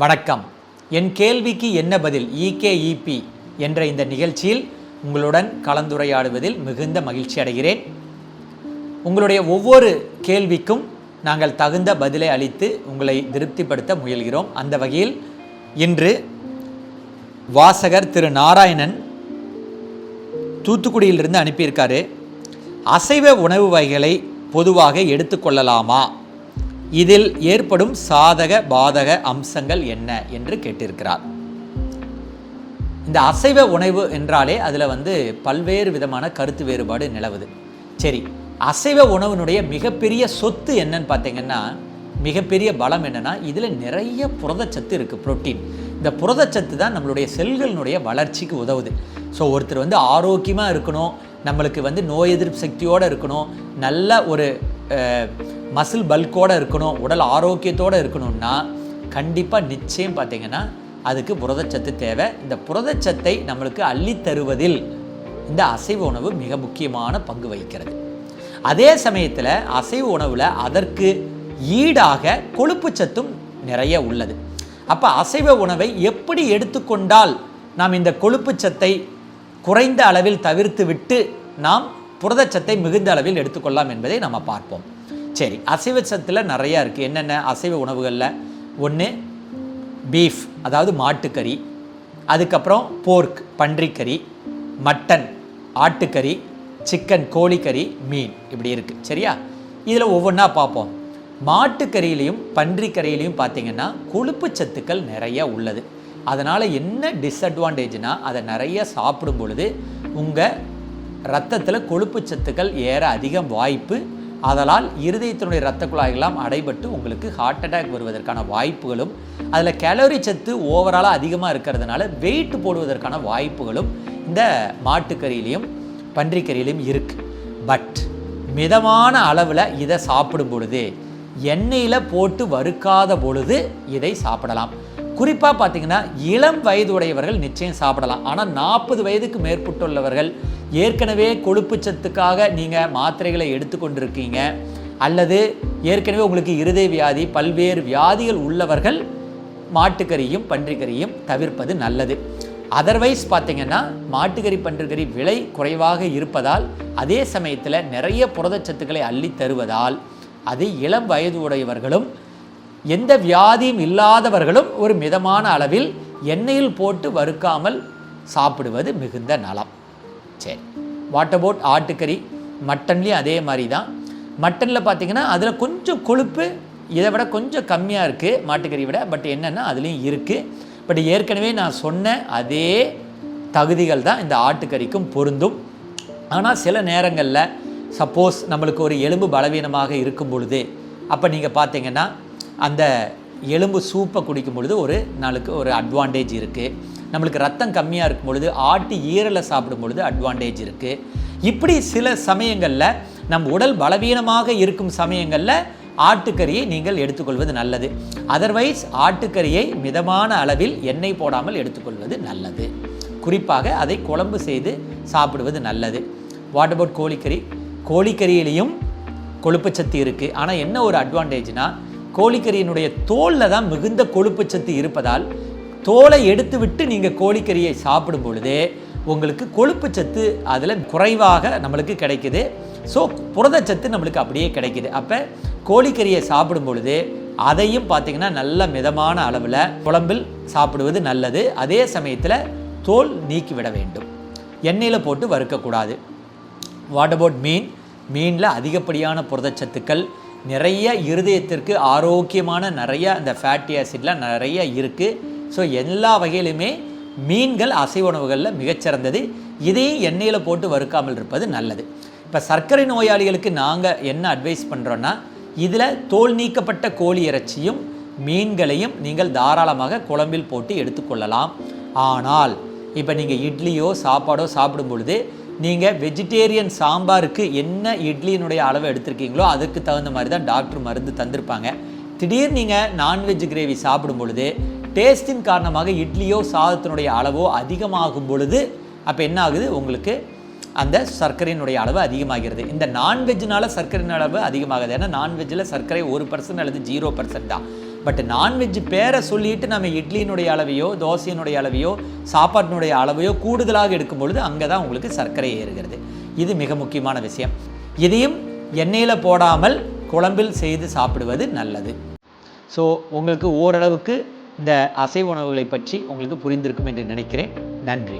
வணக்கம். என் கேள்விக்கு என்ன பதில் EKEP என்ற இந்த நிகழ்ச்சியில் உங்களுடன் கலந்துரையாடுவதில் மிகுந்த மகிழ்ச்சி அடைகிறேன். உங்களுடைய ஒவ்வொரு கேள்விக்கும் நாங்கள் தகுந்த பதிலை அளித்து உங்களை திருப்திப்படுத்த முயல்கிறோம். அந்த வகையில் இன்று வாசகர் திரு நாராயணன் தூத்துக்குடியிலிருந்து அனுப்பியிருக்காரு. அசைவ உணவு வகைகளை பொதுவாக எடுத்துக்கொள்ளலாமா, இதில் ஏற்படும் சாதக பாதக அம்சங்கள் என்ன என்று கேட்டிருக்கிறார். இந்த அசைவ உணவு என்றாலே அதில் பல்வேறு விதமான கருத்து வேறுபாடு நிலவுது. சரி, அசைவ உணவினுடைய மிகப்பெரிய சொத்து என்னன்னு பார்த்தீங்கன்னா, மிகப்பெரிய பலம் என்னன்னா, இதில் நிறைய புரதச்சத்து இருக்குது, புரோட்டீன். இந்த புரதச்சத்து தான் நம்மளுடைய செல்களினுடைய வளர்ச்சிக்கு உதவுது. ஸோ ஒருத்தர் ஆரோக்கியமாக இருக்கணும், நம்மளுக்கு நோய் எதிர்ப்பு சக்தியோடு இருக்கணும், நல்ல ஒரு மசில் பல்கோடு இருக்கணும், உடல் ஆரோக்கியத்தோடு இருக்கணும்னா கண்டிப்பாக நிச்சயம் பார்த்திங்கன்னா அதுக்கு புரதச்சத்து தேவை. இந்த புரதச்சத்தை நம்மளுக்கு அள்ளித்தருவதில் இந்த அசைவ உணவு மிக முக்கியமான பங்கு வகிக்கிறது. அதே சமயத்தில் அசைவ உணவில் அதற்கு ஈடாக கொழுப்பு சத்தும் நிறைய உள்ளது. அப்போ அசைவ உணவை எப்படி எடுத்துக்கொண்டால் நாம் இந்த கொழுப்பு சத்தை குறைந்த அளவில் தவிர்த்து விட்டு நாம் புரதச்சத்தை மிகுந்த அளவில் எடுத்துக்கொள்ளலாம் என்பதை நம்ம பார்ப்போம். சரி, அசைவ சத்தில் நிறையா இருக்குது. என்னென்ன அசைவ உணவுகளில்? ஒன்று பீஃப், அதாவது மாட்டுக்கறி, அதுக்கப்புறம் போர்க் பன்றிக்கறி, மட்டன் ஆட்டுக்கறி, சிக்கன் கோழிக்கறி, மீன், இப்படி இருக்குது. சரியா? இதில் ஒவ்வொன்றா பார்ப்போம். மாட்டுக்கறியிலையும் பன்றிக்கறியிலையும் பார்த்திங்கன்னா கொழுப்பு சத்துக்கள் நிறைய உள்ளது. அதனால் என்ன டிஸ்அட்வான்டேஜ்னால், அதை நிறைய சாப்பிடும் பொழுது உங்கள் இரத்தத்தில் கொழுப்பு சத்துக்கள் ஏற அதிகம் வாய்ப்பு. அதனால் இருதயத்தினுடைய இரத்த குழாய்களாம் அடைபட்டு உங்களுக்கு ஹார்ட் அட்டாக் வருவதற்கான வாய்ப்புகளும், அதில் கேலரி சத்து ஓவராலாக அதிகமாக இருக்கிறதுனால வெயிட் போடுவதற்கான வாய்ப்புகளும் இந்த மாட்டுக்கறியிலையும் பன்றிக்கறியிலையும் இருக்குது. பட் மிதமான அளவில் இதை சாப்பிடும் பொழுது, எண்ணெயில் போட்டு வறுக்காத பொழுது இதை சாப்பிடலாம். குறிப்பாக பார்த்திங்கன்னா இளம் வயது உடையவர்கள் நிச்சயம் சாப்பிடலாம். ஆனால் 40 வயதுக்கு மேற்பட்டுள்ளவர்கள், ஏற்கனவே கொழுப்பு சத்துக்காக நீங்கள் மாத்திரைகளை எடுத்துக்கொண்டிருக்கீங்க, அல்லது ஏற்கனவே உங்களுக்கு இருதய வியாதி, பல்வேறு வியாதிகள் உள்ளவர்கள் மாட்டுக்கறியும் பன்றிக்கறியும் தவிர்ப்பது நல்லது. அதர்வைஸ் பார்த்திங்கன்னா மாட்டுக்கறி பன்றிக்கறி விலை குறைவாக இருப்பதால், அதே சமயத்தில் நிறைய புரதச்சத்துக்களை அள்ளி தருவதால், அது இளம் வயது உடையவர்களும் எந்த வியாதியும் இல்லாதவர்களும் ஒரு மிதமான அளவில் எண்ணெயில் போட்டு வறுக்காமல் சாப்பிடுவது மிகுந்த நலம். சரி, வாட் அபவுட் ஆட்டுக்கறி? மட்டன்லேயும் அதே மாதிரி தான். மட்டனில் பார்த்திங்கன்னா அதில் கொஞ்சம் கொழுப்பு இதை விட கொஞ்சம் கம்மியாக இருக்குது மாட்டுக்கறி விட. பட் என்னென்னா அதுலேயும் இருக்குது. பட் ஏற்கனவே நான் சொன்ன அதே தகுதிகள் தான் இந்த ஆட்டுக்கறிக்கும் பொருந்தும். ஆனால் சில நேரங்களில் சப்போஸ் நம்மளுக்கு ஒரு எலும்பு பலவீனமாக இருக்கும் பொழுது, அப்போ நீங்கள் பார்த்தீங்கன்னா அந்த எலும்பு சூப்பை குடிக்கும் பொழுது ஒரு நாளுக்கு ஒரு அட்வான்டேஜ் இருக்குது. நம்மளுக்கு ரத்தம் கம்மியாக இருக்கும் பொழுது ஆட்டு ஈரலை சாப்பிடும் பொழுது அட்வான்டேஜ் இருக்குது. இப்படி சில சமயங்களில் நம் உடல் பலவீனமாக இருக்கும் சமயங்களில் ஆட்டுக்கறியை நீங்கள் எடுத்துக்கொள்வது நல்லது. அதர்வைஸ் ஆட்டுக்கறியை மிதமான அளவில் எண்ணெய் போடாமல் எடுத்துக்கொள்வது நல்லது. குறிப்பாக அதை குழம்பு செய்து சாப்பிடுவது நல்லது. வாட் அபவுட் கோழிக்கறி? கோழிக்கறியிலையும் கொழுப்பு சத்து இருக்குது. ஆனால் என்ன ஒரு அட்வான்டேஜ்னால், கோழிக்கறியினுடைய தோலில் தான் மிகுந்த கொழுப்பு சத்து இருப்பதால், தோலை எடுத்து விட்டு நீங்கள் கோழிக்கறியை சாப்பிடும் பொழுதே உங்களுக்கு கொழுப்பு சத்து அதில் குறைவாக நம்மளுக்கு கிடைக்குது. ஸோ புரதச்சத்து நம்மளுக்கு அப்படியே கிடைக்குது. அப்போ கோழிக்கறியை சாப்பிடும் பொழுது அதையும் பார்த்திங்கன்னா நல்ல மிதமான அளவில் குழம்பில் சாப்பிடுவது நல்லது. அதே சமயத்தில் தோல் நீக்கிவிட வேண்டும், எண்ணெயில் போட்டு வறுக்கக்கூடாது. வாட் அபவுட் மீன்? மீனில் அதிகப்படியான புரதச்சத்துக்கள் நிறைய, இருதயத்திற்கு ஆரோக்கியமான நிறைய இந்த ஃபேட்டி ஆசிட்லாம் நிறைய இருக்குது. ஸோ எல்லா வகையிலுமே மீன்கள் அசைவ உணவுகளில் மிகச்சிறந்தது. இதையும் எண்ணெயில் போட்டு வறுக்காமல் இருப்பது நல்லது. இப்போ சர்க்கரை நோயாளிகளுக்கு நாங்கள் என்ன அட்வைஸ் பண்ணுறோன்னா, இதில் தோல் நீக்கப்பட்ட கோழி இறைச்சியும் மீன்களையும் நீங்கள் தாராளமாக குழம்பில் போட்டு எடுத்துக்கொள்ளலாம். ஆனால் இப்போ நீங்கள் இட்லியோ சாப்பாடோ சாப்பிடும் பொழுது, நீங்கள் வெஜிடேரியன் சாம்பாருக்கு என்ன இட்லியினுடைய அளவை எடுத்திருக்கீங்களோ அதுக்கு தகுந்த மாதிரி தான் டாக்டர் மருந்து தந்திருப்பாங்க. திடீர்னு நீங்கள் நான்வெஜ் கிரேவி சாப்பிடும் பொழுது டேஸ்டின் காரணமாக இட்லியோ சாதத்தினுடைய அளவோ அதிகமாகும் பொழுது அப்போ என்ன ஆகுது, உங்களுக்கு அந்த சர்க்கரையினுடைய அளவு அதிகமாகிறது. இந்த நான்வெஜ்னால சர்க்கரையின் அளவு அதிகமாகுது. ஏன்னா நான்வெஜ்ஜில் சர்க்கரை 1% அல்லது 0% தான். பட் நான்வெஜ் பேரை சொல்லிட்டு நம்ம இட்லியினுடைய அளவையோ தோசையினுடைய அளவையோ சாப்பாட்டினுடைய அளவையோ கூடுதலாக எடுக்கும் பொழுது அங்கே தான் உங்களுக்கு சர்க்கரை ஏறுகிறது. இது மிக முக்கியமான விஷயம். இதையும் எண்ணெயில் போடாமல் குழம்பில் செய்து சாப்பிடுவது நல்லது. ஸோ உங்களுக்கு ஓரளவுக்கு இந்த அசைவ உணவுகளை பற்றி உங்களுக்கு புரிந்திருக்கும் என்று நினைக்கிறேன். நன்றி.